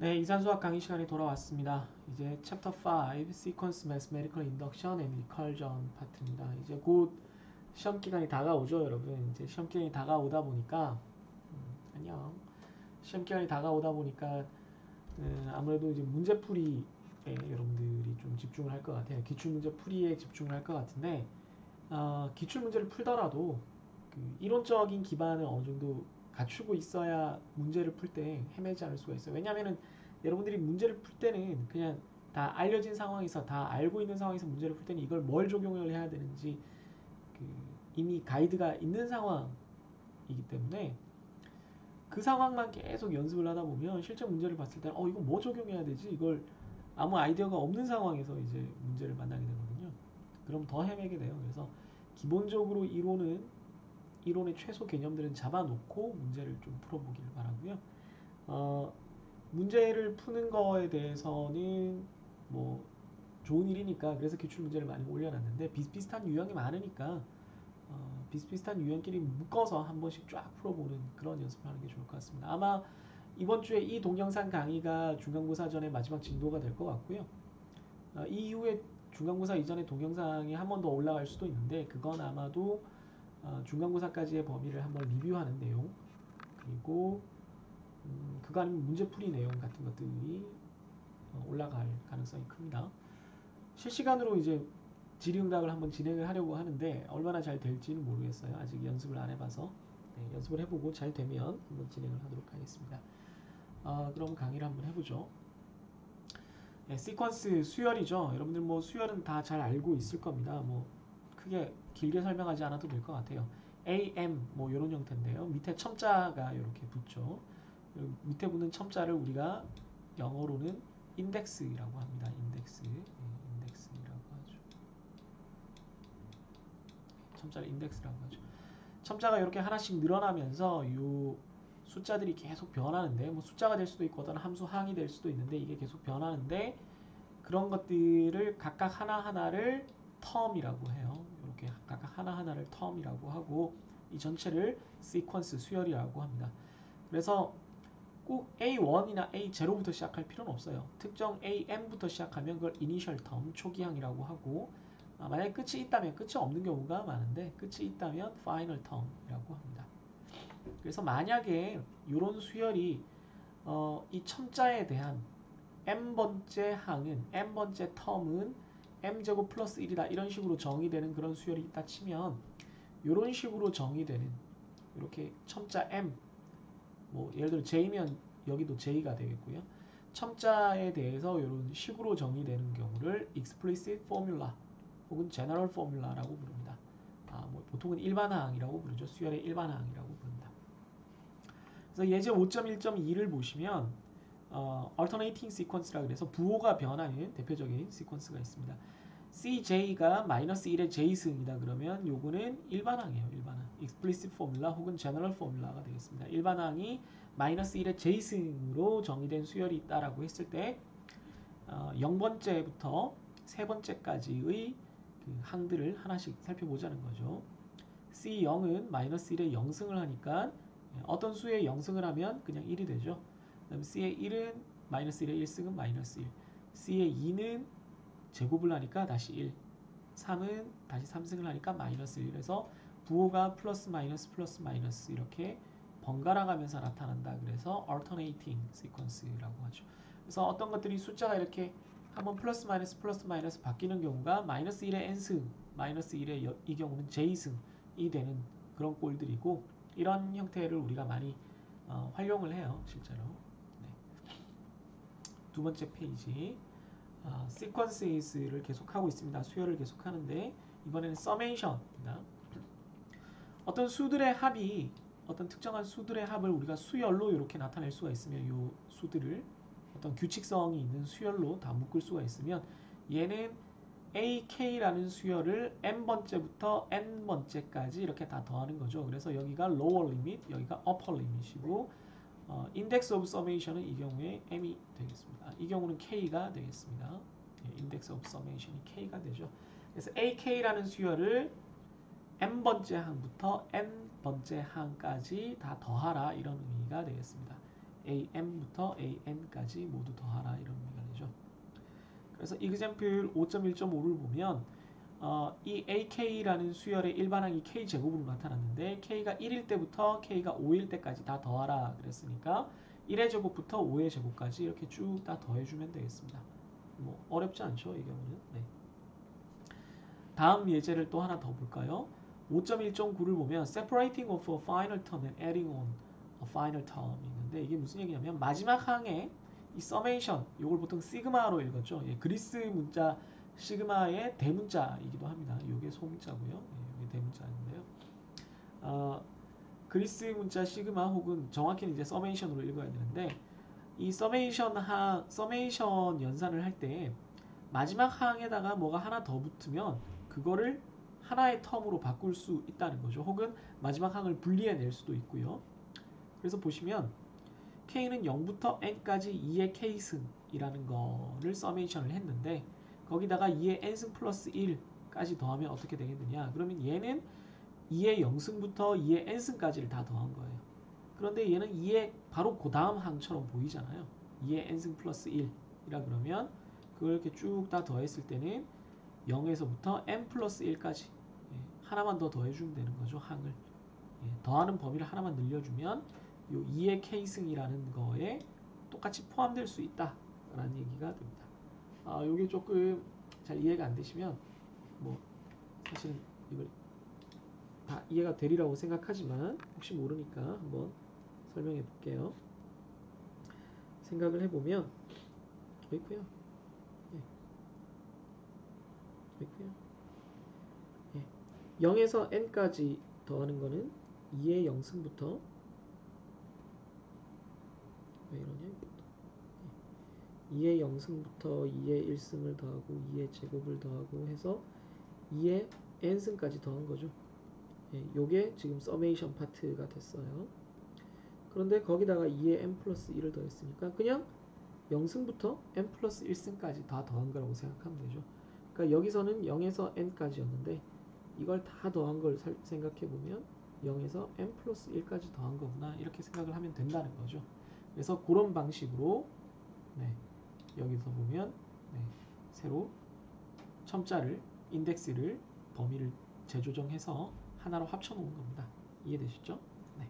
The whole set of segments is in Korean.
네, 이산수학 강의 시간이 돌아왔습니다. 이제 챕터 5, Sequence Mathematical Induction and Recursion 파트입니다. 이제 곧 시험 기간이 다가오죠, 여러분. 이제 시험 기간이 다가오다 보니까 안녕. 시험 기간이 다가오다 보니까 아무래도 이제 문제풀이에 여러분들이 좀 집중을 할 것 같아요. 기출 문제 풀이에 집중을 할 것 같은데 기출 문제를 풀더라도 그 이론적인 기반을 어느 정도 갖추고 있어야 문제를 풀 때 헤매지 않을 수가 있어요. 왜냐하면은 여러분들이 문제를 풀 때는 그냥 다 알려진 상황에서 다 알고 있는 상황에서 문제를 풀 때는 이걸 뭘 적용을 해야 되는지 그 이미 가이드가 있는 상황이기 때문에 그 상황만 계속 연습을 하다 보면 실제 문제를 봤을 때는 이거 뭐 적용해야 되지? 이걸 아무 아이디어가 없는 상황에서 이제 문제를 만나게 되거든요. 그럼 더 헤매게 돼요. 그래서 기본적으로 이론의 최소 개념들은 잡아놓고 문제를 좀 풀어보길 바라고요. 문제를 푸는 거에 대해서는 뭐 좋은 일이니까 그래서 기출 문제를 많이 올려놨는데 비슷비슷한 유형이 많으니까 비슷비슷한 유형끼리 묶어서 한 번씩 쫙 풀어보는 그런 연습을 하는 게 좋을 것 같습니다. 아마 이번 주에 이 동영상 강의가 중간고사 전에 마지막 진도가 될 것 같고요. 이후에 중간고사 이전에 동영상이 한 번 더 올라갈 수도 있는데 그건 아마도 중간고사까지의 범위를 한번 리뷰하는 내용 그리고 그거 아니면 문제풀이 내용 같은 것들이 올라갈 가능성이 큽니다. 실시간으로 이제 질의응답을 한번 진행을 하려고 하는데 얼마나 잘 될지는 모르겠어요. 아직 연습을 안 해봐서 연습을 해보고 잘 되면 한번 진행을 하도록 하겠습니다. 그럼 강의를 한번 해보죠. 시퀀스 수열이죠. 여러분들 뭐 수열은 다 잘 알고 있을 겁니다. 뭐 크게 길게 설명하지 않아도 될 것 같아요. AM 뭐 이런 형태인데요. 밑에 첨자가 이렇게 붙죠. 밑에 붙는 첨자를 우리가 영어로는 인덱스라고 합니다. 인덱스라고 하죠. 첨자를 인덱스라고 하죠. 첨자가 이렇게 하나씩 늘어나면서 이 숫자들이 계속 변하는데 뭐 숫자가 될 수도 있고 어떤 함수 항이 될 수도 있는데 이게 계속 변하는데 그런 것들을 각각 하나하나를 텀이라고 해요. 이렇게 각각 하나하나를 텀이라고 하고 이 전체를 시퀀스 수열이라고 합니다. 그래서 꼭 A1이나 A0부터 시작할 필요는 없어요. 특정 AM부터 시작하면 그걸 이니셜 텀, 초기항이라고 하고 만약에 끝이 있다면 끝이 없는 경우가 많은데 끝이 있다면 파이널 텀이라고 합니다. 그래서 만약에 이런 수열이 이 첨자에 대한 m번째 항은 m번째 텀은 m제곱 플러스 1이다 이런 식으로 정의되는 그런 수열이 있다 치면 이런 식으로 정의되는 이렇게 첨자 m 뭐 예를 들어 j면 여기도 j가 되겠고요. 첨자에 대해서 이런 식으로 정의되는 경우를 explicit formula 혹은 general formula라고 부릅니다. 뭐 보통은 일반항이라고 부르죠. 수열의 일반항이라고 부릅니다. 그래서 예제 5.1.2를 보시면 alternating sequence라 그래서 부호가 변하는 대표적인 시퀀스가 있습니다. CJ가 마이너스 1의 J승이다 그러면 요거는 일반항이에요. 일반항. explicit formula 혹은 general formula가 되겠습니다. 일반항이 마이너스 1의 J승으로 정의된 수열이 있다라고 했을 때 0번째부터 3번째까지의 그 항들을 하나씩 살펴보자는 거죠. C0은 마이너스 1의 0승을 하니까 어떤 수의 0승을 하면 그냥 1이 되죠. 그다음 C의 1은 마이너스 1의 1승은 마이너스 1. C의 2는 제곱을 하니까 다시 1. 3은 다시 3승을 하니까 마이너스 1. 그래서 부호가 플러스 마이너스 이렇게 번갈아 가면서 나타난다. 그래서 alternating sequence라고 하죠. 그래서 어떤 것들이 숫자가 이렇게 한번 플러스 마이너스 바뀌는 경우가 마이너스 1의 n승, 마이너스 1의 이 경우는 j승이 되는 그런 꼴들이고 이런 형태를 우리가 많이 활용을 해요. 실제로. 네. 두 번째 페이지 sequences를 계속하고 있습니다. 수열을 계속하는데 이번에는 summation입니다. 어떤 수들의 합이 어떤 특정한 수들의 합을 우리가 수열로 이렇게 나타낼 수가 있으면 이 수들을 어떤 규칙성이 있는 수열로 다 묶을 수가 있으면 얘는 AK라는 수열을 m번째부터 n번째까지 이렇게 다 더하는 거죠. 그래서 여기가 lower limit, 여기가 upper limit이고 index of summation은 이 경우에 m이 되겠습니다. 이 경우는 k가 되겠습니다. index of summation이 k가 되죠. 그래서 AK라는 수열을 m번째 항부터 n번째 항까지 다 더하라 이런 의미가 되겠습니다. am부터 an까지 모두 더하라 이런 의미가 되죠. 그래서 example 5.1.5를 보면 이 ak라는 수열의 일반항이 k제곱으로 나타났는데 k가 1일 때부터 k가 5일 때까지 다 더하라 그랬으니까 1의 제곱부터 5의 제곱까지 이렇게 쭉 다 더해주면 되겠습니다. 뭐 어렵지 않죠 이 경우는. 네. 다음 예제를 또 하나 더 볼까요? 5.1.9를 보면 separating of a final term and adding on a final term이 있는데 이게 무슨 얘기냐면 마지막 항에 이 summation 이걸 보통 시그마로 읽었죠. 예, 그리스 문자 시그마의 대문자이기도 합니다. 이게 소문자고요. 예, 이게 대문자인데요. 그리스 문자 시그마 혹은 정확히는 이제 summation으로 읽어야 되는데 이 summation 연산을 할 때 마지막 항에다가 뭐가 하나 더 붙으면 그거를 하나의 텀으로 바꿀 수 있다는 거죠. 혹은 마지막 항을 분리해낼 수도 있고요. 그래서 보시면 k는 0부터 n까지 2의 k승이라는 거를 서메이션을 했는데 거기다가 2의 n승 플러스 1까지 더하면 어떻게 되겠느냐. 그러면 얘는 2의 0승부터 2의 n승까지를 다 더한 거예요. 그런데 얘는 2의 바로 그 다음 항처럼 보이잖아요. 2의 n승 플러스 1이라 그러면 그걸 이렇게 쭉 다 더했을 때는 0에서부터 n 플러스 1까지 하나만 더 더해주면 되는 거죠. 항을. 더하는 범위를 하나만 늘려주면 요 2의 k승이라는 거에 똑같이 포함될 수 있다라는 얘기가 됩니다. 요게 조금 잘 이해가 안 되시면 뭐 사실은 이걸 다 이해가 되리라고 생각하지만 혹시 모르니까 한번 설명해 볼게요. 생각을 해보면 있고요. 있고요. 0에서 n까지 더하는 거는 2의 0승부터 왜 이러냐 2의 0승부터 2의 1승을 더하고 2의 제곱을 더하고 해서 2의 n승까지 더한 거죠. 요게 지금 서메이션 파트가 됐어요. 그런데 거기다가 2의 n 플러스 1을 더했으니까 그냥 0승부터 n 플러스 1승까지 다 더한 거라고 생각하면 되죠. 그러니까 여기서는 0에서 n까지였는데 이걸 다 더한 걸 생각해보면 0에서 n 플러스 1까지 더한 거구나 이렇게 생각을 하면 된다는 거죠. 그래서 그런 방식으로 여기서 보면 새로 첨자를 인덱스를 범위를 재조정해서 하나로 합쳐놓은 겁니다. 이해되시죠? 네.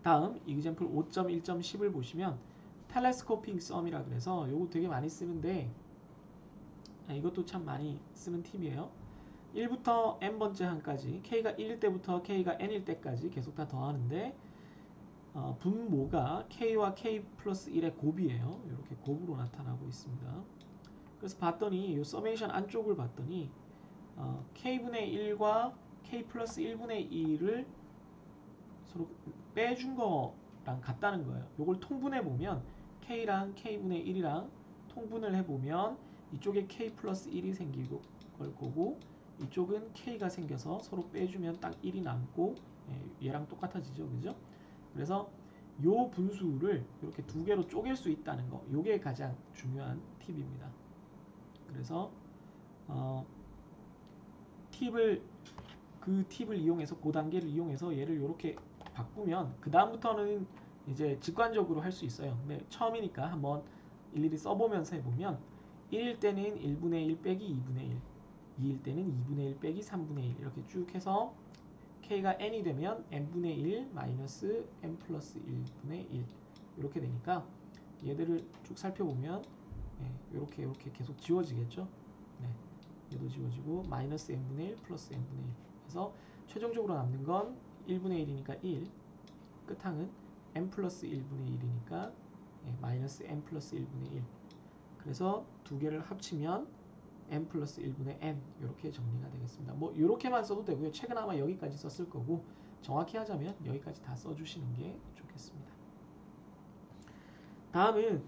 다음 example 5.1.10을 보시면 telescoping sum이라 그래서 요거 되게 많이 쓰는데 이것도 참 많이 쓰는 팁이에요. 1부터 n번째 항까지 k가 1일 때부터 k가 n일 때까지 계속 다 더하는데 분모가 k와 k 플러스 1의 곱이에요. 이렇게 곱으로 나타나고 있습니다. 그래서 봤더니 이 서메이션 안쪽을 봤더니 k분의 1과 k 플러스 1분의 2를 서로 빼준 거랑 같다는 거예요. 이걸 통분해 보면 k랑 k분의 1이랑 통분을 해보면 이쪽에 k 플러스 1이 생기고 걸 거고 이쪽은 k가 생겨서 서로 빼주면 딱 1이 남고 얘랑 똑같아지죠. 그죠? 그래서 요 분수를 이렇게 두 개로 쪼갤 수 있다는 거 요게 가장 중요한 팁입니다. 그래서 그 팁을 이용해서 그 단계를 이용해서 얘를 이렇게 바꾸면 그 다음부터는 이제 직관적으로 할 수 있어요. 근데 처음이니까 한번 일일이 써보면서 해보면 1일 때는 1분의 1 빼기 2분의 1 2일 때는 2분의 1 빼기 3분의 1 이렇게 쭉 해서 k가 n이 되면 n분의 1 마이너스 n 플러스 1분의 1 이렇게 되니까 얘들을 쭉 살펴보면 이렇게 계속 지워지겠죠. 얘도 지워지고 마이너스 n분의 1 플러스 n분의 1 그래서 최종적으로 남는 건 1분의 1이니까 1 끝항은 n 플러스 1분의 1이니까 마이너스 n 플러스 1분의 1 그래서 두 개를 합치면 n 플러스 1분의 n 이렇게 정리가 되겠습니다. 뭐 이렇게만 써도 되고요. 최근 아마 여기까지 썼을 거고 정확히 하자면 여기까지 다 써주시는 게 좋겠습니다. 다음은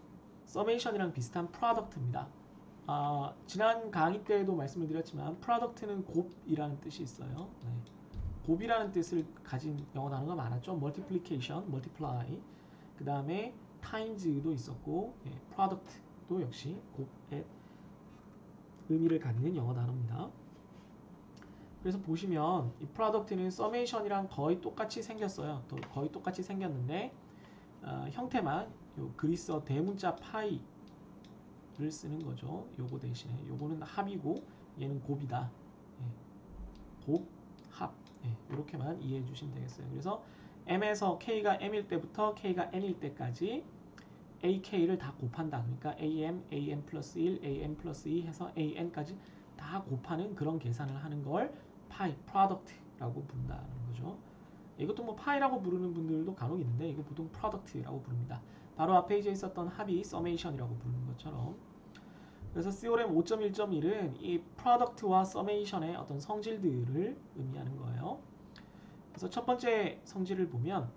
서메이션이랑 비슷한 프로덕트입니다. 지난 강의 때도 말씀을 드렸지만 프로덕트는 곱이라는 뜻이 있어요. 곱이라는 뜻을 가진 영어 단어가 많았죠. multiplication, multiply 그 다음에 times도 있었고 product도 역시 곱의 의미를 갖는 영어 단어입니다. 그래서 보시면 이 product는 summation이랑 거의 똑같이 생겼어요. 거의 똑같이 생겼는데 형태만 요 그리스어 대문자 파이를 쓰는 거죠. 요거 대신에 요거는 합이고 얘는 곱이다. 예, 곱, 합. 예, 이렇게만 이해해 주시면 되겠어요. 그래서 m에서 k가 m일 때부터 k가 n일 때까지 ak를 다 곱한다. 그러니까 am 플러스 1, am 플러스 2 해서 an까지 다 곱하는 그런 계산을 하는 걸 파이, 프로덕트라고 부른다는 거죠. 이것도 뭐 파이라고 부르는 분들도 간혹 있는데 이거 보통 프로덕트라고 부릅니다. 바로 앞 페이지에 있었던 합이 서메이션이라고 부르는 것처럼. 그래서 theorem 5.1.1은 이 프로덕트와 서메이션의 어떤 성질들을 의미하는 거예요. 그래서 첫 번째 성질을 보면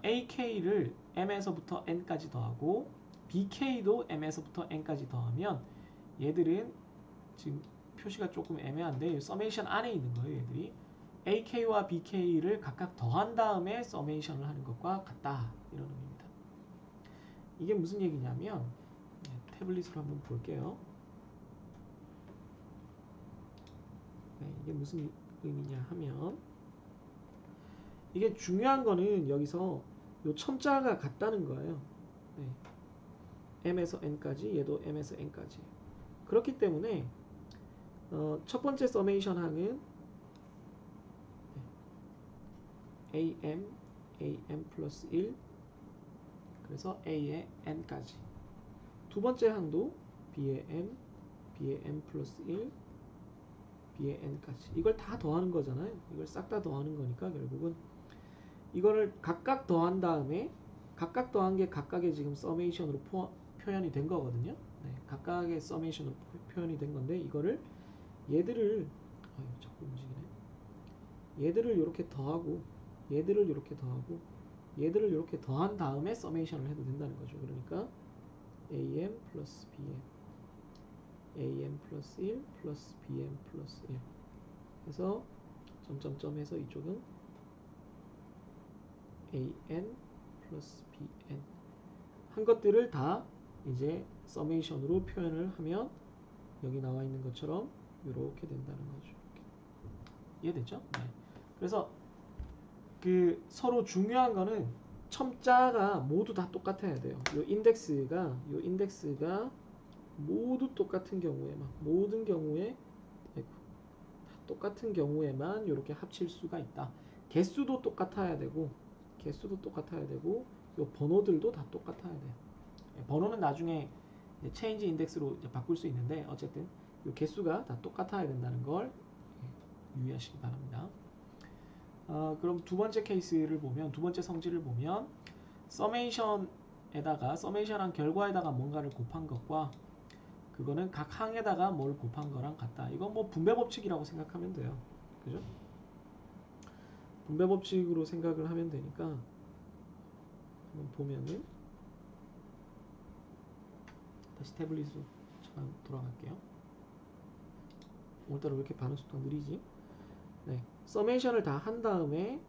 ak를 m에서부터 n까지 더하고 bk도 m에서부터 n까지 더하면 얘들은 지금 표시가 조금 애매한데 서메이션 안에 있는 거예요. 얘들이 ak와 bk를 각각 더한 다음에 서메이션을 하는 것과 같다. 이런 의미입니다. 이게 무슨 얘기냐면 태블릿으로 한번 볼게요. 네, 이게 무슨 의미냐 하면 이게 중요한 거는 여기서 요 첨자가 같다는 거예요. 네. m에서 n까지 얘도 m에서 n까지 그렇기 때문에 첫 번째 서메이션 항은 am 플러스 1 그래서 a의 n까지 두 번째 항도 b의 m 플러스 1 b의 n까지 이걸 다 더하는 거잖아요. 이걸 싹 다 더하는 거니까 결국은 이거를 각각 더한 다음에 각각 더한 게 각각의 지금 서메이션으로 표현이 된 거거든요. 네, 각각의 서메이션으로 표현이 된 건데 이거를 얘들을 자꾸 움직이네. 얘들을 이렇게 더하고 얘들을 이렇게 더하고 얘들을 이렇게 더한 다음에 서메이션을 해도 된다는 거죠. 그러니까 am 플러스 bm am 플러스 1 플러스 bm 플러스 1 해서 점점점 해서 이쪽은 an 플러스 bn 한 것들을 다 이제 서메이션으로 표현을 하면 여기 나와 있는 것처럼 이렇게 된다는 거죠. 이렇게. 이해됐죠? 네. 그래서 그 서로 중요한 거는 첨자가 모두 다 똑같아야 돼요. 요 인덱스가 모두 똑같은 경우에만 모든 경우에 다 똑같은 경우에만 이렇게 합칠 수가 있다. 개수도 똑같아야 되고 요 번호들도 다 똑같아야 돼요. 번호는 나중에 체인지 인덱스로 바꿀 수 있는데 어쨌든 요 개수가 다 똑같아야 된다는 걸 유의하시기 바랍니다. 그럼 두 번째 케이스를 보면 두 번째 성질을 보면 서메이션에다가 서메이션한 결과에다가 뭔가를 곱한 것과 그거는 각 항에다가 뭘 곱한 거랑 같다. 이건 뭐 분배 법칙이라고 생각하면 돼요. 그죠? 분배 법칙으로 생각을 하면 되니까 한번 보면은 다시 태블릿으로 잠깐 돌아갈게요. 오늘따라 왜 이렇게 반응 속도가 느리지? 네, 서메이션을 다 한 다음에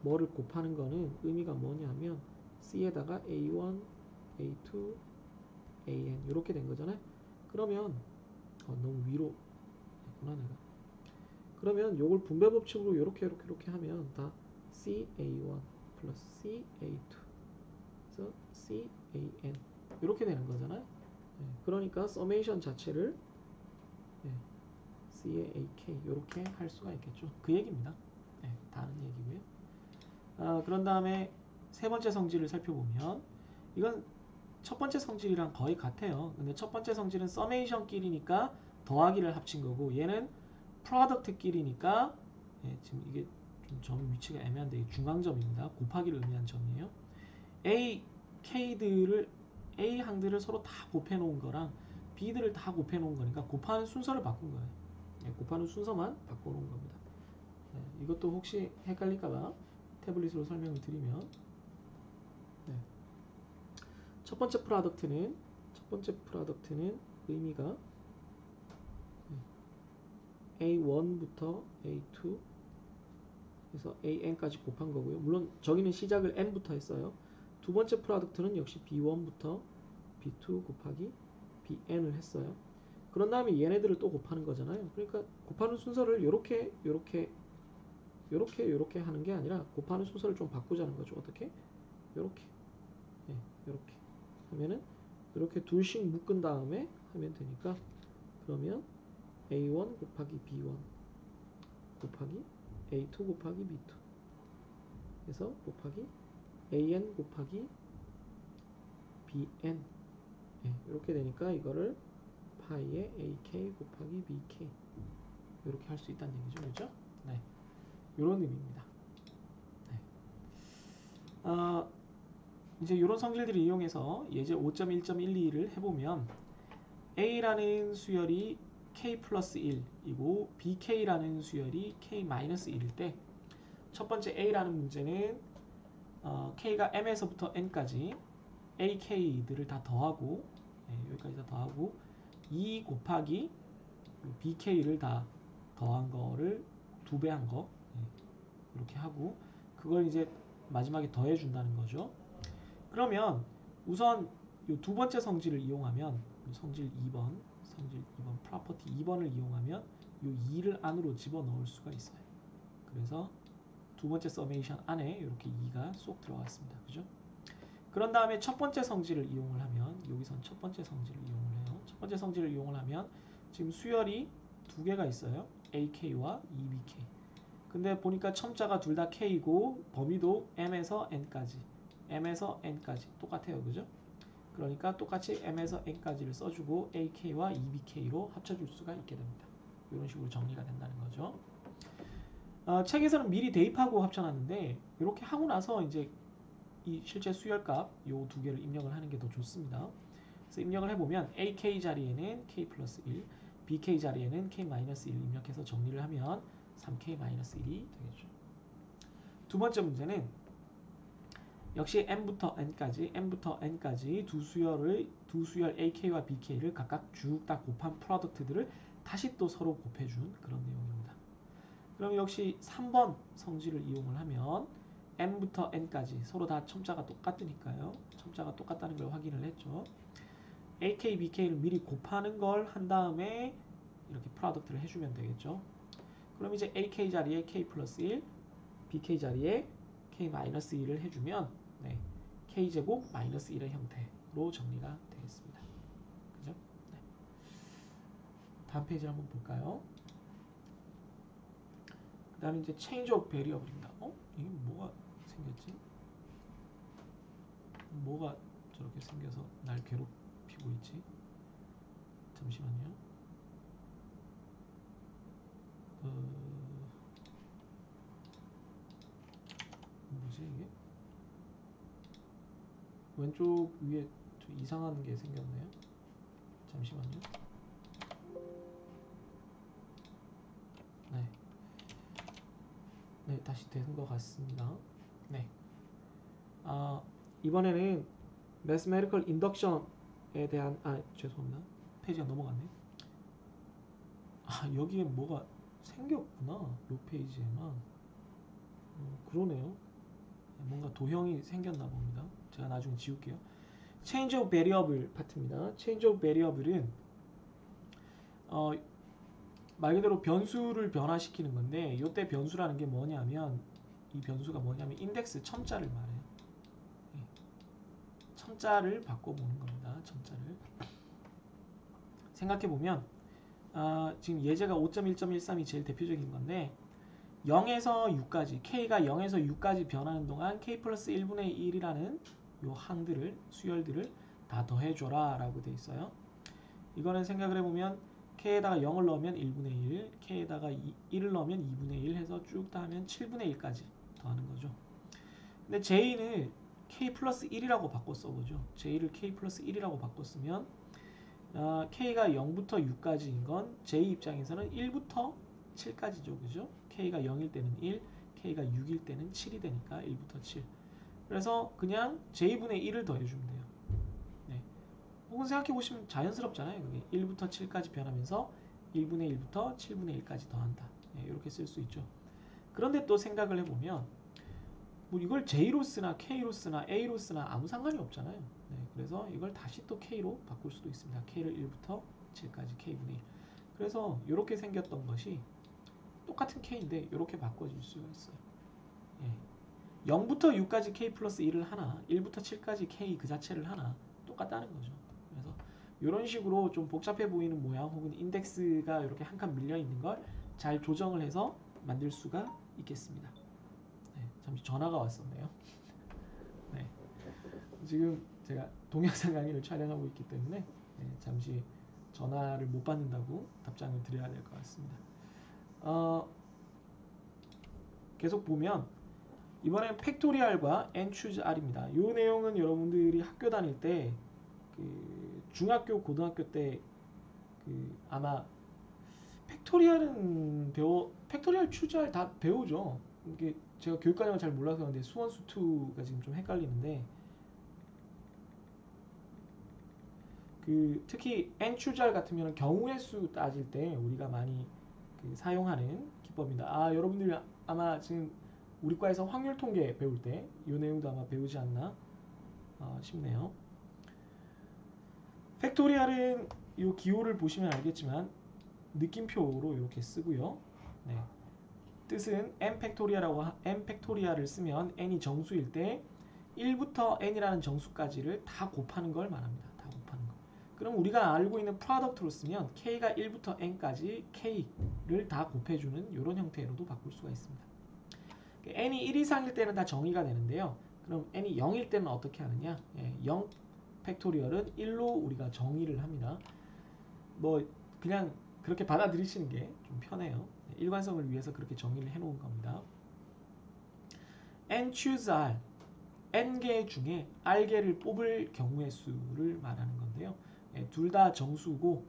뭐를 곱하는 거는 의미가 뭐냐면 C에다가 A1, A2, AN 이렇게 된 거잖아요. 그러면 너무 위로 했구나 내가. 그러면 요걸 분배 법칙으로 이렇게 하면 다 CA1 플러스 CA2 그래서 CAN 이렇게 되는 거잖아요. 네, 그러니까 서메이션 자체를 C의 AK 이렇게 할 수가 있겠죠. 그 얘기입니다. 네, 다른 얘기고요. 그런 다음에 세 번째 성질을 살펴보면 이건 첫 번째 성질이랑 거의 같아요. 근데 첫 번째 성질은 서메이션끼리니까 더하기를 합친 거고 얘는 프로덕트끼리니까 지금 이게 좀 점 위치가 애매한데 중앙점입니다. 곱하기를 의미한 점이에요. A 항들을 서로 다 곱해 놓은 거랑 B들을 다 곱해 놓은 거니까 곱하는 순서를 바꾼 거예요. 곱하는 순서만 바꿔놓은 겁니다. 이것도 혹시 헷갈릴까봐 태블릿으로 설명을 드리면 첫 번째 프로덕트는 의미가 A1부터 A2 그래서 AN까지 곱한 거고요. 물론 저기는 시작을 N부터 했어요. 두 번째 프로덕트는 역시 B1부터 B2 곱하기 BN을 했어요. 그런 다음에 얘네들을 또 곱하는 거잖아요. 그러니까 곱하는 순서를 요렇게 하는 게 아니라 곱하는 순서를 좀 바꾸자는 거죠. 어떻게? 요렇게 이렇게 하면은 이렇게 둘씩 묶은 다음에 하면 되니까 그러면 A1 곱하기 B1 곱하기 A2 곱하기 B2 그래서 곱하기 AN 곱하기 BN 이렇게 되니까 이거를 파이에 AK 곱하기 BK 이렇게 할 수 있다는 얘기죠. 그렇죠? 네. 이런 의미입니다. 네. 이제 이런 성질들을 이용해서 예제 5.1.12를 해보면 A라는 수열이 K 플러스 1이고 BK라는 수열이 K 마이너스 1일 때 첫 번째 A라는 문제는 K가 M에서부터 N까지 AK들을 다 더하고 여기까지 다 더하고 2 곱하기 BK를 다 더한 거를 2배 한 거 이렇게 하고 그걸 이제 마지막에 더해 준다는 거죠. 그러면 우선 이 두 번째 성질을 이용하면 성질 2번 프로퍼티 2번을 이용하면 이 2를 안으로 집어넣을 수가 있어요. 그래서 두 번째 서메이션 안에 이렇게 2가 쏙 들어갔습니다. 그죠? 그런 다음에 첫 번째 성질을 이용을 하면 여기선 첫 번째 성질을 이용을 해요. 첫 번째 성질을 이용을 하면 지금 수열이 두 개가 있어요. AK와 EBK. 근데 보니까 첨자가 둘 다 K고 범위도 M에서 N까지 똑같아요. 그죠? 그러니까 똑같이 M에서 N까지를 써주고 AK와 EBK로 합쳐줄 수가 있게 됩니다. 이런 식으로 정리가 된다는 거죠. 책에서는 미리 대입하고 합쳐놨는데 이렇게 하고 나서 이제 이 실제 수열값 요 두 개를 입력을 하는 게 더 좋습니다. 그래서 입력을 해보면 AK 자리에는 K 플러스 1, BK 자리에는 K 마이너스 1 입력해서 정리를 하면 3K 마이너스 1이 되겠죠. 두 번째 문제는 역시 M부터 N까지 두 수열 AK와 BK를 각각 쭉 다 곱한 프로덕트들을 다시 또 서로 곱해준 그런 내용입니다. 그럼 역시 3번 성질을 이용을 하면 M부터 N까지 서로 다 첨자가 똑같으니까요. 첨자가 똑같다는 걸 확인을 했죠. AK, BK를 미리 곱하는 걸 한 다음에 이렇게 프로덕트를 해주면 되겠죠. 그럼 이제 AK 자리에 K 플러스 1, BK 자리에 K 마이너스 1을 해주면 K제곱 마이너스 1의 형태로 정리가 되겠습니다. 그죠? 네. 다음 페이지를 한번 볼까요? 그 다음에 이제 change of variable입니다. 이게 뭐가 생겼지? 뭐가 저렇게 생겨서 날 괴롭히고 있지? 잠시만요. 뭐지 이게? 왼쪽 위에 좀 이상한 게 생겼네요. 잠시만요. 네, 다시 된 것 같습니다. 네. 이번에는 Mathematical Induction에 대한 죄송합니다. 페이지가 넘어갔네. 여기에 뭐가 생겼구나. 요 페이지에만. 그러네요. 뭔가 도형이 생겼나 봅니다. 제가 나중에 지울게요. Change of Variable 파트입니다. Change of Variable은 말 그대로 변수를 변화시키는 건데 이때 변수라는 게 뭐냐면 이 변수가 뭐냐면 인덱스 첨자를 말해요. 첨자를 바꿔보는 겁니다. 첨자를 생각해보면 지금 예제가 5.1.13이 제일 대표적인 건데 0에서 6까지 K가 0에서 6까지 변하는 동안 K 플러스 1분의 1이라는 요 항들을 수열들을 다 더해줘라 라고 돼 있어요. 이거는 생각을 해보면 K에다가 0을 넣으면 1분의 1, K에다가 1을 넣으면 2분의 1 해서 쭉 다 하면 7분의 1까지 더하는 거죠. 근데 J는 K 플러스 1이라고 바꿔 써보죠. J를 K 플러스 1이라고 바꿨으면 K가 0부터 6까지인 건 J 입장에서는 1부터 7까지죠. 그죠? K가 0일 때는 1, K가 6일 때는 7이 되니까 1부터 7. 그래서 그냥 J분의 1을 더해주면 돼요. 네. 혹은 생각해보시면 자연스럽잖아요. 그게 1부터 7까지 변하면서 1분의 1부터 7분의 1까지 더한다. 네, 이렇게 쓸 수 있죠. 그런데 또 생각을 해보면 뭐 이걸 J로 쓰나 K로 쓰나 A로 쓰나 아무 상관이 없잖아요. 네, 그래서 이걸 다시 또 K로 바꿀 수도 있습니다. K를 1부터 7까지 K분의 1. 그래서 이렇게 생겼던 것이 똑같은 K인데 이렇게 바꿔질 수가 있어요. 예. 0부터 6까지 k 플러스 1을 하나, 1부터 7까지 k 그 자체를 하나 똑같다는 거죠. 그래서 이런 식으로 좀 복잡해 보이는 모양 혹은 인덱스가 이렇게 한 칸 밀려 있는 걸 잘 조정을 해서 만들 수가 있겠습니다. 네, 잠시 전화가 왔었네요. 네, 지금 제가 동영상 강의를 촬영하고 있기 때문에 잠시 전화를 못 받는다고 답장을 드려야 될 것 같습니다. 계속 보면 이번엔 팩토리얼과 nchoose r입니다. 이 내용은 여러분들이 학교 다닐 때 중학교, 고등학교 때 아마 팩토리얼 choose r 다 배우죠. 이게 제가 교육과정을 잘 몰라서 그런데 수원 수투가 지금 좀 헷갈리는데 특히 nchoose r 같은 경우는 경우의 수 따질 때 우리가 많이 사용하는 기법입니다. 여러분들이 아마 지금 우리 과에서 확률 통계 배울 때 이 내용도 아마 배우지 않나 싶네요. 팩토리얼은 이 기호를 보시면 알겠지만 느낌표로 이렇게 쓰고요. 네. 뜻은 n 팩토리얼을 쓰면 n이 정수일 때 1부터 n이라는 정수까지를 다 곱하는 걸 말합니다. 다 곱하는 거. 그럼 우리가 알고 있는 프로덕트로 쓰면 k가 1부터 n까지 k를 다 곱해주는 이런 형태로도 바꿀 수가 있습니다. n이 1 이상일 때는 다 정의가 되는데요. 그럼 n이 0일 때는 어떻게 하느냐? 0 팩토리얼은 1로 우리가 정의를 합니다. 뭐 그냥 그렇게 받아들이시는 게 좀 편해요. 일관성을 위해서 그렇게 정의를 해놓은 겁니다. nchoose r, n개 중에 r개를 뽑을 경우의 수를 말하는 건데요. 둘 다 정수고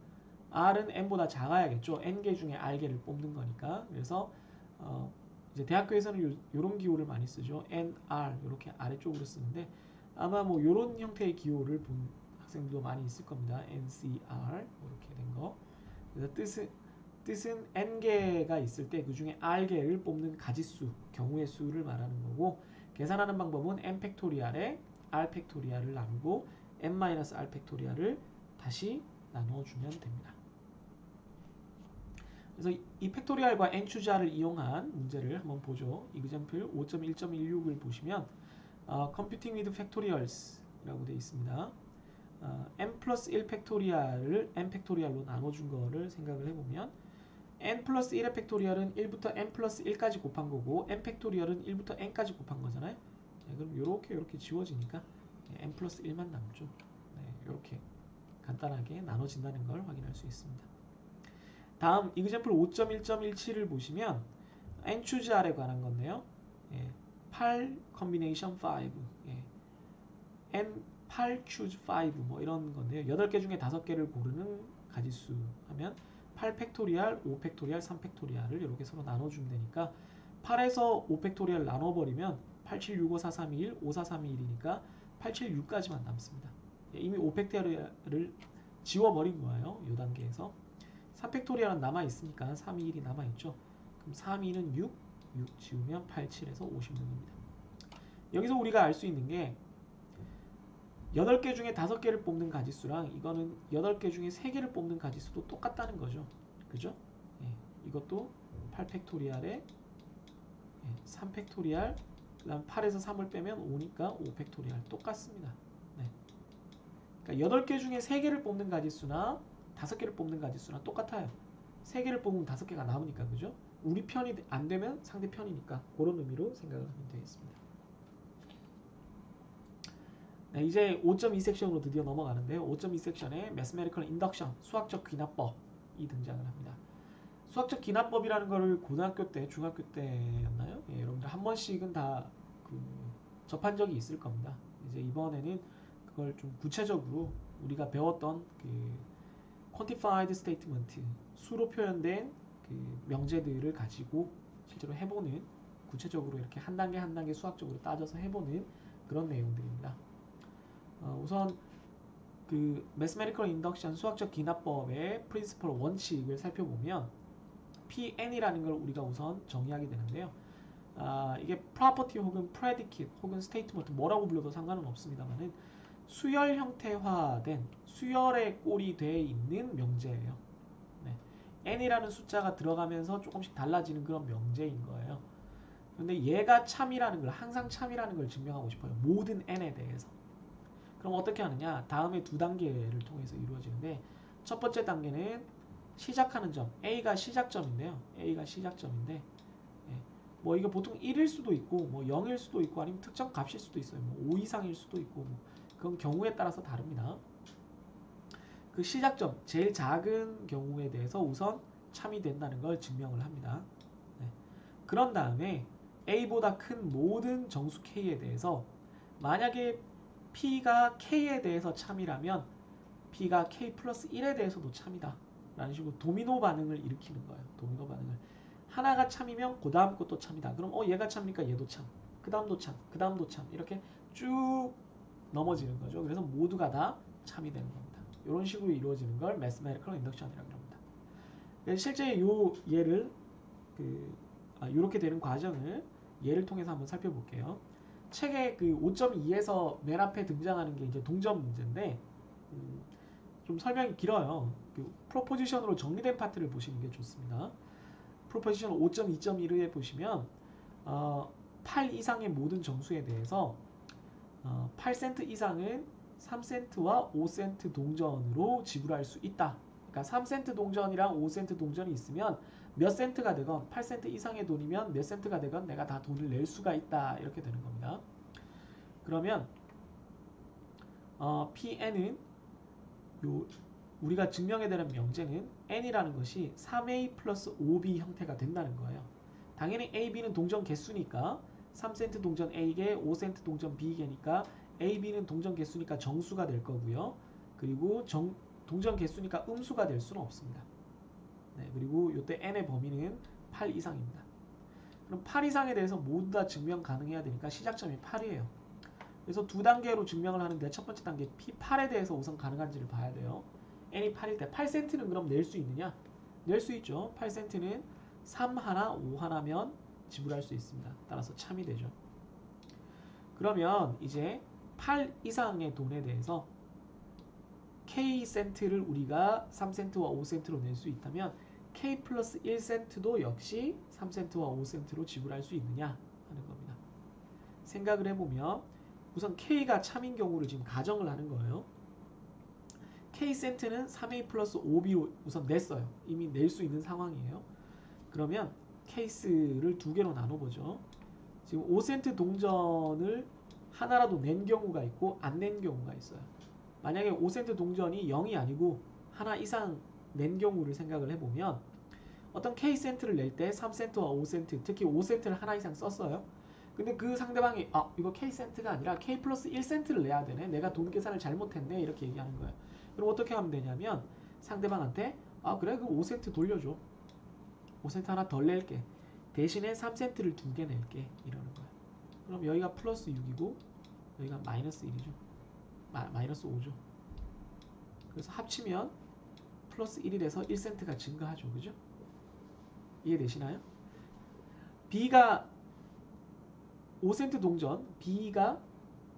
r은 n보다 작아야겠죠. n개 중에 r개를 뽑는 거니까. 그래서 이제 대학교에서는 이런 기호를 많이 쓰죠. nr 이렇게 아래쪽으로 쓰는데 아마 뭐 이런 형태의 기호를 본 학생들도 많이 있을 겁니다. ncr 이렇게 된 거. 그래서 뜻은 n개가 있을 때 그 중에 r개를 뽑는 가지수, 경우의 수를 말하는 거고 계산하는 방법은 n 팩토리얼에 r 팩토리얼을 나누고 n-r 팩토리얼을 다시 나눠주면 됩니다. 그래서 이 팩토리얼과 nchoose r을 이용한 문제를 한번 보죠. example 5.1.16을 보시면 computing with factorials 라고 되어 있습니다. n 플러스 1 팩토리얼을 n 팩토리얼로 나눠준 거를 생각을 해보면 n 플러스 1의 팩토리얼은 1부터 n 플러스 1까지 곱한 거고 n 팩토리얼은 1부터 n까지 곱한 거잖아요. 그럼 이렇게 지워지니까 n 플러스 1만 남죠. 이렇게 간단하게 나눠진다는 걸 확인할 수 있습니다. 다음 example 5.1.17을 보시면 nchoose r에 관한 건데요. 8 combination 5 n 8 choose 5 뭐 이런 건데요. 8개 중에 5개를 고르는 가지수 하면 8 팩토리얼, 5 팩토리얼, 3 팩토리얼을 이렇게 서로 나눠주면 되니까 8에서 5 팩토리얼 나눠버리면 8, 7, 6, 5, 4, 3, 2, 1, 5, 4, 3, 2, 1이니까 8, 7, 6까지만 남습니다. 이미 5 팩토리얼을 지워버린 거예요. 이 단계에서 3 팩토리얼은 남아있으니까 3, 2, 1이 남아있죠. 그럼 3, 2는 6, 6 지우면 8, 7에서 56입니다. 여기서 우리가 알 수 있는 게 8개 중에 5개를 뽑는 가지수랑 이거는 8개 중에 3개를 뽑는 가지수도 똑같다는 거죠. 그죠? 이것도 8 팩토리얼에 3 팩토리얼 그 다음 8에서 3을 빼면 5니까 5 팩토리얼 똑같습니다. 그러니까 8개 중에 3개를 뽑는 가지수나 5개를 뽑는 가지수나 똑같아요. 3개를 뽑으면 5개가 남으니까 그죠? 우리 편이 안 되면 상대 편이니까 그런 의미로 생각을 하면 되겠습니다. 네, 이제 5.2 섹션으로 드디어 넘어가는데요. 5.2 섹션에 Mathematical Induction, 수학적 귀납법이 등장을 합니다. 수학적 귀납법이라는 거를 고등학교 때, 중학교 때였나요? 여러분들 한 번씩은 다 접한 적이 있을 겁니다. 이제 이번에는 그걸 좀 구체적으로 우리가 배웠던 quantified statement, 수로 표현된 명제들을 가지고 실제로 해보는, 구체적으로 이렇게 한 단계 한 단계 수학적으로 따져서 해보는 그런 내용들입니다. 우선 Mathematical Induction 수학적 귀납법의 프린시플 원칙을 살펴보면 PN이라는 걸 우리가 우선 정의하게 되는데요. 이게 property 혹은 predicate 혹은 statement 뭐라고 불러도 상관은 없습니다만은 수열 형태화된 수열의 꼴이 돼 있는 명제예요. n이라는 숫자가 들어가면서 조금씩 달라지는 그런 명제인 거예요. 근데 얘가 참이라는 걸, 항상 참이라는 걸 증명하고 싶어요. 모든 n에 대해서. 그럼 어떻게 하느냐? 다음에 두 단계를 통해서 이루어지는데, 첫 번째 단계는 시작하는 점, A가 시작점인데요. A가 시작점인데, 예, 뭐 이거 보통 1일 수도 있고, 뭐 0일 수도 있고, 아니면 특정 값일 수도 있어요. 뭐 5 이상일 수도 있고, 뭐 그건 경우에 따라서 다릅니다. 그 시작점, 제일 작은 경우에 대해서 우선 참이 된다는 걸 증명을 합니다. 네. 그런 다음에 A보다 큰 모든 정수 K에 대해서 만약에 P가 K에 대해서 참이라면 P가 K 플러스 1에 대해서도 참이다 라는 식으로 도미노 반응을 일으키는 거예요. 도미노 반응을. 하나가 참이면 그 다음 것도 참이다. 그럼 얘가 참니까 얘도 참, 그 다음도 참, 그 다음도 참, 이렇게 쭉 넘어지는 거죠. 그래서 모두가 다 참이 되는 겁니다. 이런 식으로 이루어지는 걸 매스메리컬 인덕션이라고 합니다. 실제 요 예를 이렇게 되는 과정을 예를 통해서 한번 살펴볼게요. 책의 그 5.2에서 맨 앞에 등장하는 게 이제 동전 문제인데, 좀 설명이 길어요. 그 프로포지션으로 정리된 파트를 보시는 게 좋습니다. 프로포지션 5.2.1에 보시면 8 이상의 모든 정수에 대해서 8센트 이상은 3센트와 5센트 동전으로 지불할 수 있다. 그러니까 3센트 동전이랑 5센트 동전이 있으면 몇 센트가 되건 8센트 이상의 돈이면 몇 센트가 되건 내가 다 돈을 낼 수가 있다. 이렇게 되는 겁니다. 그러면 PN은 우리가 증명해야 되는 명제는 N이라는 것이 3A 플러스 5B 형태가 된다는 거예요. 당연히 A, B는 동전 개수니까 3센트 동전 A개, 5센트 동전 B개니까 A, B는 동전 개수니까 정수가 될 거고요. 그리고 동전 개수니까 음수가 될 수는 없습니다. 네, 그리고 이때 N의 범위는 8 이상입니다. 그럼 8 이상에 대해서 모두 다 증명 가능해야 되니까 시작점이 8이에요. 그래서 두 단계로 증명을 하는데 첫 번째 단계 P8에 대해서 우선 가능한지를 봐야 돼요. N이 8일 때 8센트는 그럼 낼 수 있느냐? 낼 수 있죠. 8센트는 3 하나, 5 하나면 지불할 수 있습니다. 따라서 참이 되죠. 그러면 이제 8 이상의 돈에 대해서 K센트를 우리가 3센트와 5센트로 낼 수 있다면 K 플러스 1센트도 역시 3센트와 5센트로 지불할 수 있느냐 하는 겁니다. 생각을 해보면 우선 K가 참인 경우를 지금 가정을 하는 거예요. K센트는 3A 플러스 5B로 우선 냈어요. 이미 낼 수 있는 상황이에요. 그러면 케이스를 두 개로 나눠보죠. 지금 5센트 동전을 하나라도 낸 경우가 있고 안 낸 경우가 있어요. 만약에 5센트 동전이 0이 아니고 하나 이상 낸 경우를 생각을 해보면 어떤 K센트를 낼 때 3센트와 5센트, 특히 5센트를 하나 이상 썼어요. 근데 그 상대방이 이거 K센트가 아니라 K 플러스 1센트를 내야 되네. 내가 돈 계산을 잘못했네. 이렇게 얘기하는 거예요. 그럼 어떻게 하면 되냐면 상대방한테 그래 그 5센트 돌려줘. 5센트 하나 덜 낼게. 대신에 3센트를 2개 낼게. 이러는 거예요. 그럼 여기가 플러스 6이고 여기가 마이너스 1이죠. 마이너스 5죠. 그래서 합치면 플러스 1이 돼서 1센트가 증가하죠. 그죠? 이해되시나요? B가 5센트 동전, B가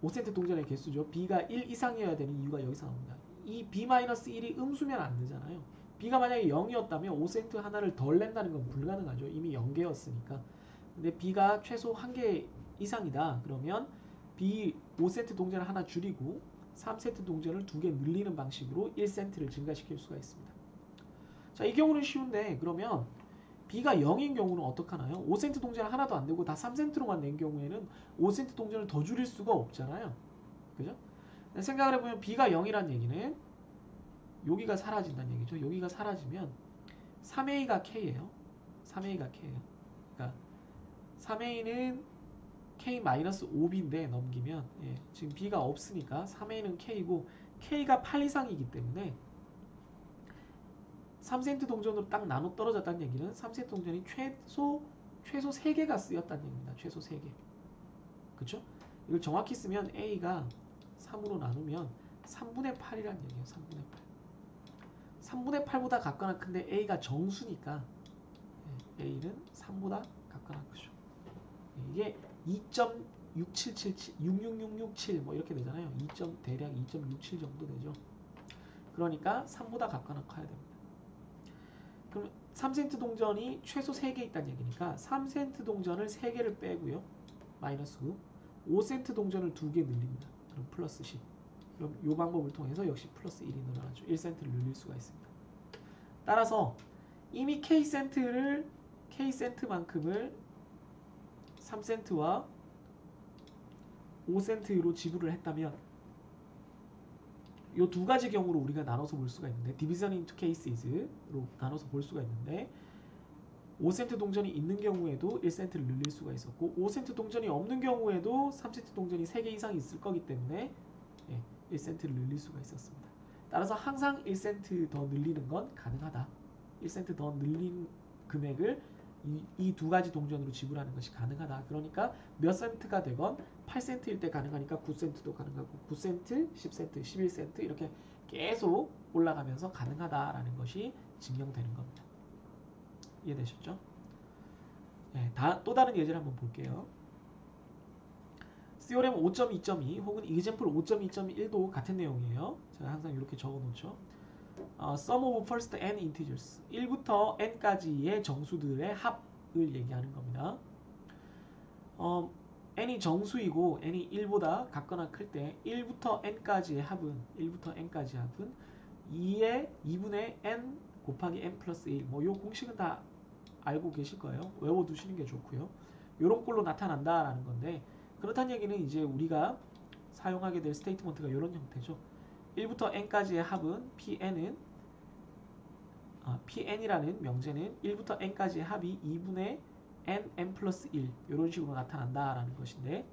5센트 동전의 개수죠. B가 1 이상이어야 되는 이유가 여기서 나옵니다. 이 B-1이 음수면 안 되잖아요. B가 만약에 0이었다면 5센트 하나를 덜 낸다는 건 불가능하죠. 이미 0개였으니까. 근데 B가 최소 1개 이상이다. 그러면 B 5센트 동전을 하나 줄이고 3센트 동전을 2개 늘리는 방식으로 1센트를 증가시킬 수가 있습니다. 자, 이 경우는 쉬운데 그러면 B가 0인 경우는 어떡하나요? 5센트 동전을 하나도 안 내고 다 3센트로만 낸 경우에는 5센트 동전을 더 줄일 수가 없잖아요. 그죠? 생각을 해보면 B가 0이란 얘기는 여기가 사라진다는 얘기죠. 여기가 사라지면 3A가 K예요. 3A가 K예요. 그러니까 3A는 K-5B인데 넘기면 지금 B가 없으니까 3A는 K이고 K가 8 이상이기 때문에 3센트 동전으로 딱 나눠 떨어졌다는 얘기는 3센트 동전이 최소 3개가 쓰였다는 얘기입니다. 최소 3개. 그쵸? 이걸 정확히 쓰면 A가 3으로 나누면 3분의 8이라는 얘기예요. 3분의 8. 3분의 8보다 같거나 큰데 A가 정수니까 A는 3보다 같거나 크죠. 이게 2.6777, 66667 뭐 이렇게 되잖아요. 대략 2.67 정도 되죠. 그러니까 3보다 같거나 커야 됩니다. 그럼 3센트 동전이 최소 3개 있다는 얘기니까 3센트 동전을 3개를 빼고요. 마이너스 9. 5센트 동전을 2개 늘립니다. 그럼 플러스 10. 그럼 이 방법을 통해서 역시 플러스 1이 늘어나죠. 1센트를 늘릴 수가 있습니다. 따라서 이미 K센트만큼을 3센트와 5센트로 지불을 했다면 이 두 가지 경우로 우리가 나눠서 볼 수가 있는데 디비전 인투 케이스로 나눠서 볼 수가 있는데 5센트 동전이 있는 경우에도 1센트를 늘릴 수가 있었고 5센트 동전이 없는 경우에도 3센트 동전이 3개 이상 있을 거기 때문에 1센트를 늘릴 수가 있었습니다. 따라서 항상 1센트 더 늘리는 건 가능하다. 1센트 더 늘린 금액을 이 두 가지 동전으로 지불하는 것이 가능하다. 그러니까 몇 센트가 되건 8센트일 때 가능하니까 9센트도 가능하고 9센트, 10센트, 11센트 이렇게 계속 올라가면서 가능하다라는 것이 증명되는 겁니다. 이해되셨죠? 네, 또 다른 예제를 한번 볼게요. Theorem 5.2.2 혹은 Example 5.2.1도 같은 내용이에요. 제가 항상 이렇게 적어놓죠. Sum of first n integers 1부터 n까지의 정수들의 합을 얘기하는 겁니다. n이 정수이고 n이 1보다 같거나 클 때 1부터 n까지의 합은 2분의 n 곱하기 n 플러스 1 뭐 요 공식은 다 알고 계실 거예요. 외워두시는 게 좋고요. 요런 꼴로 나타난다라는 건데 그렇다는 얘기는 이제 우리가 사용하게 될 스테이트먼트가 이런 형태죠. 1부터 n까지의 합은 pn이라는 명제는 1부터 n까지의 합이 2분의 n 플러스 1 이런 식으로 나타난다라는 것인데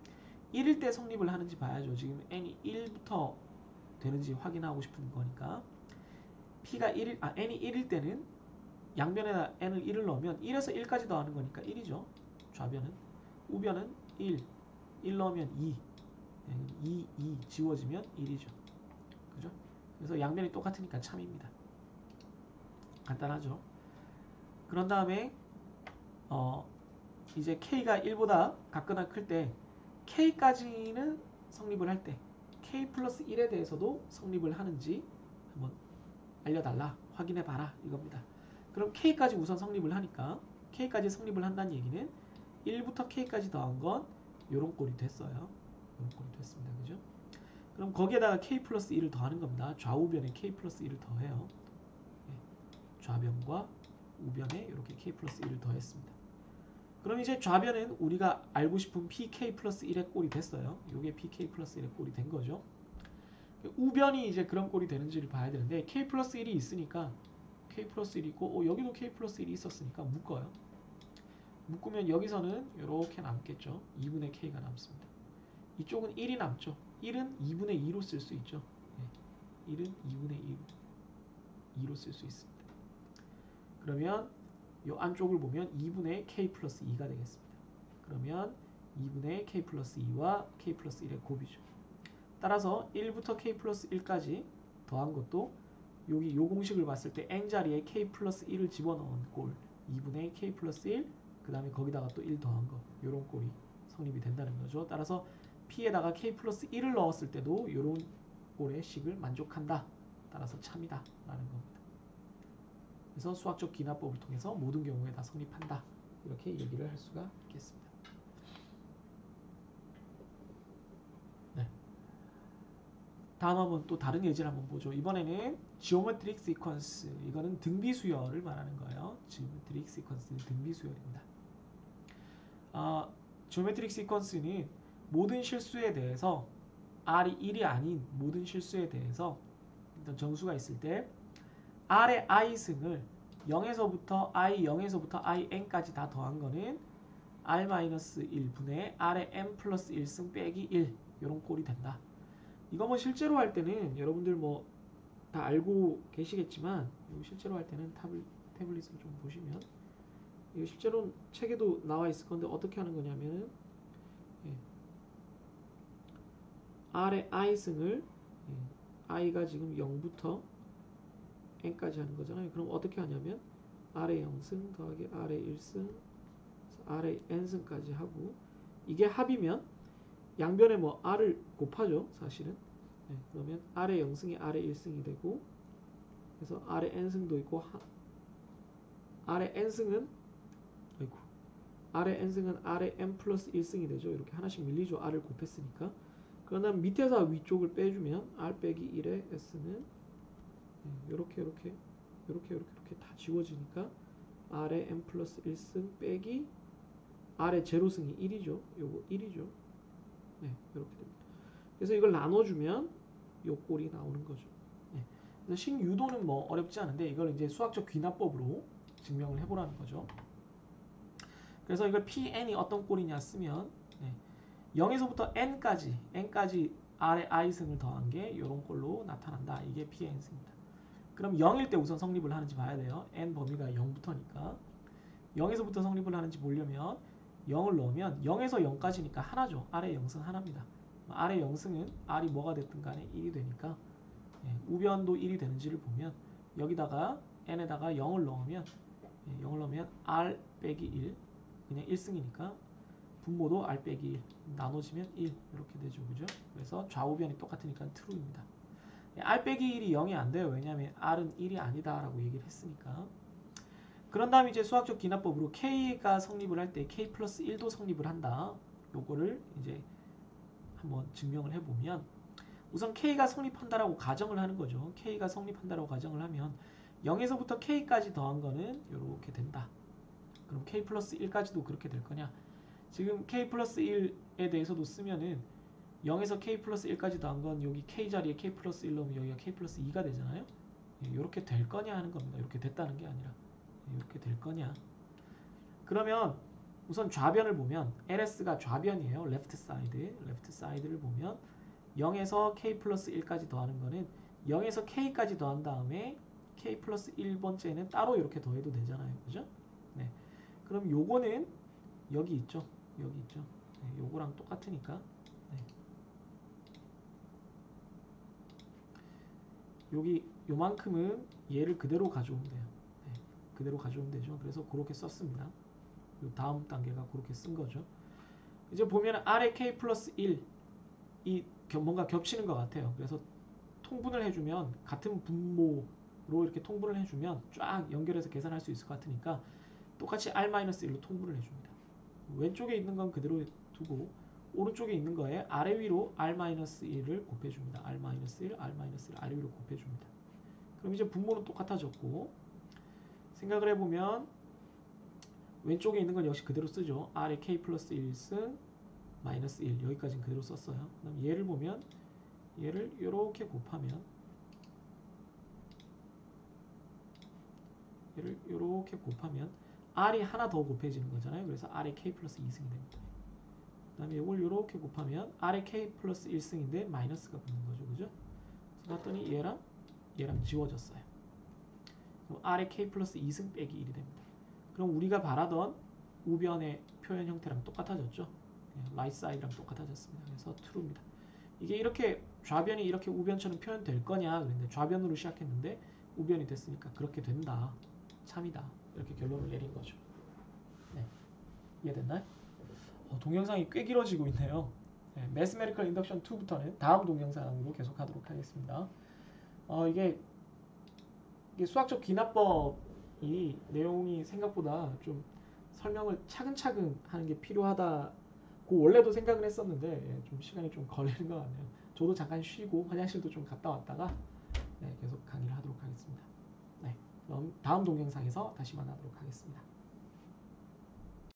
1일 때 성립을 하는지 봐야죠. 지금 n이 1부터 되는지 확인하고 싶은 거니까 n이 1일 때는 양변에다 n을 1을 넣으면 1에서 1까지 더하는 거니까 1이죠. 좌변은. 우변은 1 넣으면 2 지워지면 1이죠. 그죠? 그래서 양변이 똑같으니까 참입니다. 간단하죠. 그런 다음에 이제 K가 1보다 같거나 클 때 K까지는 성립을 할 때 K 플러스 1에 대해서도 성립을 하는지 한번 알려달라. 확인해봐라. 이겁니다. 그럼 K까지 우선 성립을 하니까 K까지 성립을 한다는 얘기는 1부터 K까지 더한 건 요런 꼴이 됐어요. 요런 꼴이 됐습니다. 그죠? 그럼 거기에다가 K 플러스 1을 더하는 겁니다. 좌우변에 K 플러스 1을 더해요. 좌변과 우변에 이렇게 K 플러스 1을 더했습니다. 그럼 이제 좌변은 우리가 알고 싶은 PK 플러스 1의 꼴이 됐어요. 이게 PK 플러스 1의 꼴이 된 거죠. 우변이 이제 그런 꼴이 되는지를 봐야 되는데 K 플러스 1이 있으니까 K 플러스 1이 있고 여기도 K 플러스 1이 있었으니까 묶어요. 묶으면 여기서는 이렇게 남겠죠. 2분의 K가 남습니다. 이쪽은 1이 남죠. 1은 2분의 2로 쓸 수 있죠. 1은 2분의 2로 쓸 수 있습니다. 그러면 이 안쪽을 보면 2분의 K 플러스 2가 되겠습니다. 그러면 2분의 K 플러스 2와 K 플러스 1의 곱이죠. 따라서 1부터 K 플러스 1까지 더한 것도 여기 요 공식을 봤을 때 n자리에 K 플러스 1을 집어넣은 꼴 2분의 K 플러스 1 그 다음에 거기다가 또 1 더한 거 요런 꼴이 성립이 된다는 거죠. 따라서 P에다가 K 플러스 1을 넣었을 때도 요런 꼴의 식을 만족한다. 따라서 참이다 라는 겁니다. 그래서 수학적 기납법을 통해서 모든 경우에 다 성립한다. 이렇게 얘기를 할 수가 있겠습니다. 네. 다음 한번 또 다른 예제를 한번 보죠. 이번에는 지오메트릭 시퀀스 이거는 등비수열을 말하는 거예요. 지오메트릭 시퀀스는 등비수열입니다. 지오메트릭 시퀀스는 모든 실수에 대해서 R이 1이 아닌 모든 실수에 대해서 어떤 정수가 있을 때 R의 i승을 0에서부터 in까지 다 더한 거는 R-1분의 R의 n 플러스 1승 빼기 1 이런 꼴이 된다. 이거 뭐 실제로 할 때는 여러분들 뭐 다 알고 계시겠지만 실제로 할 때는 태블릿을 좀 보시면 이거 실제로 책에도 나와 있을 건데 어떻게 하는 거냐면 R의 i승을 i가 지금 0부터 n까지 하는 거잖아요. 그럼 어떻게 하냐면 R의 0승 더하기 R의 1승 R의 n승까지 하고 이게 합이면 양변에 뭐 R을 곱하죠. 사실은. 그러면 R의 0승이 R의 1승이 되고 그래서 R의 n승도 있고 R의 n승은 아이고 R의 n승은 R의 n 플러스 1승이 되죠. 이렇게 하나씩 밀리죠. R을 곱했으니까. 그러면 밑에서 위쪽을 빼주면 R 빼기 1의 S는 이렇게 다 지워지니까 R의 n 플러스 1승 빼기 R의 제로승이 1이죠. 요거 1이죠. 네, 이렇게 됩니다. 그래서 이걸 나눠주면 요 꼴이 나오는 거죠. 네. 그래서 식유도는 뭐 어렵지 않은데 이걸 이제 수학적 귀납법으로 증명을 해보라는 거죠. 그래서 이걸 Pn이 어떤 꼴이냐 쓰면 0에서부터 n까지 R의 i승을 더한 게 이런 꼴로 나타난다. 이게 Pn승입니다. 그럼 0일 때 우선 성립을 하는지 봐야 돼요. n 범위가 0부터니까 0에서부터 성립을 하는지 보려면 0을 넣으면 0에서 0까지니까 하나죠. R의 0승 하나입니다. R의 0승은 R이 뭐가 됐든 간에 1이 되니까 우변도 1이 되는지를 보면 여기다가 n에다가 0을 넣으면 R 빼기 1 그냥 1승이니까 분모도 R 빼기 1 나눠지면 1 이렇게 되죠. 그죠? 그래서 좌우변이 똑같으니까 true입니다. R 빼기 1이 0이 안 돼요. 왜냐하면 R은 1이 아니다 라고 얘기를 했으니까. 그런 다음에 이제 수학적 기납법으로 K가 성립을 할 때 K 플러스 1도 성립을 한다. 요거를 이제 한번 증명을 해보면 우선 K가 성립한다라고 가정을 하는 거죠. K가 성립한다라고 가정을 하면 0에서부터 K까지 더한 거는 이렇게 된다. 그럼 K 플러스 1까지도 그렇게 될 거냐? 지금 K 플러스 1에 대해서도 쓰면은 0에서 K 플러스 1까지 더한 건 여기 K 자리에 K 플러스 1 넣으면 여기가 K 플러스 2가 되잖아요. 이렇게 될 거냐 하는 겁니다. 이렇게 됐다는 게 아니라 이렇게 될 거냐. 그러면 우선 좌변을 보면 LS가 좌변이에요. 레프트 사이드를 보면 0에서 K 플러스 1까지 더하는 거는 0에서 K까지 더한 다음에 K 플러스 1번째는 따로 이렇게 더해도 되잖아요. 그죠? 네. 그럼 요거는 여기 있죠. 네, 요거랑 똑같으니까 네. 여기 요만큼은 얘를 그대로 가져오면 돼요. 네, 그대로 가져오면 되죠. 그래서 그렇게 썼습니다. 요 다음 단계가 그렇게 쓴 거죠. 이제 보면 R의 K 플러스 1이 뭔가 겹치는 것 같아요. 그래서 통분을 해주면 같은 분모로 이렇게 통분을 해주면 쫙 연결해서 계산할 수 있을 것 같으니까 똑같이 R-1로 통분을 해줍니다. 왼쪽에 있는 건 그대로 두고 오른쪽에 있는 거에 아래 위로 R-1을 곱해줍니다. R-1, R-1을 아래 위로 곱해줍니다. 그럼 이제 분모는 똑같아졌고 생각을 해보면 왼쪽에 있는 건 역시 그대로 쓰죠. R의 K 플러스 1승 마이너스 1 여기까지는 그대로 썼어요. 그럼 얘를 보면 얘를 이렇게 곱하면 R이 하나 더 곱해지는 거잖아요. 그래서 R의 K 플러스 2승이 됩니다. 그 다음에 이걸 이렇게 곱하면 R의 K 플러스 1승인데 마이너스가 붙는 거죠. 그죠? 그래서 봤더니 얘랑 지워졌어요. 그럼 R의 K 플러스 2승 빼기 1이 됩니다. 그럼 우리가 바라던 우변의 표현 형태랑 똑같아졌죠. 라이트 사이드랑 똑같아졌습니다. 그래서 true입니다. 이게 이렇게 좌변이 이렇게 우변처럼 표현될 거냐 그랬는데 좌변으로 시작했는데 우변이 됐으니까 그렇게 된다. 참이다. 이렇게 결론을 내린 거죠. 네. 이해됐나요? 동영상이 꽤 길어지고 있네요. 네, Mathematical Induction 2부터는 다음 동영상으로 계속하도록 하겠습니다. 이게 수학적 기납법이 내용이 생각보다 좀 설명을 차근차근 하는 게 필요하다고 원래도 생각을 했었는데 좀 시간이 좀 걸리는 것 같네요. 저도 잠깐 쉬고 화장실도 좀 갔다 왔다가 계속 강의를 하도록 하겠습니다. 네, 그럼 다음 동영상에서 다시 만나도록 하겠습니다.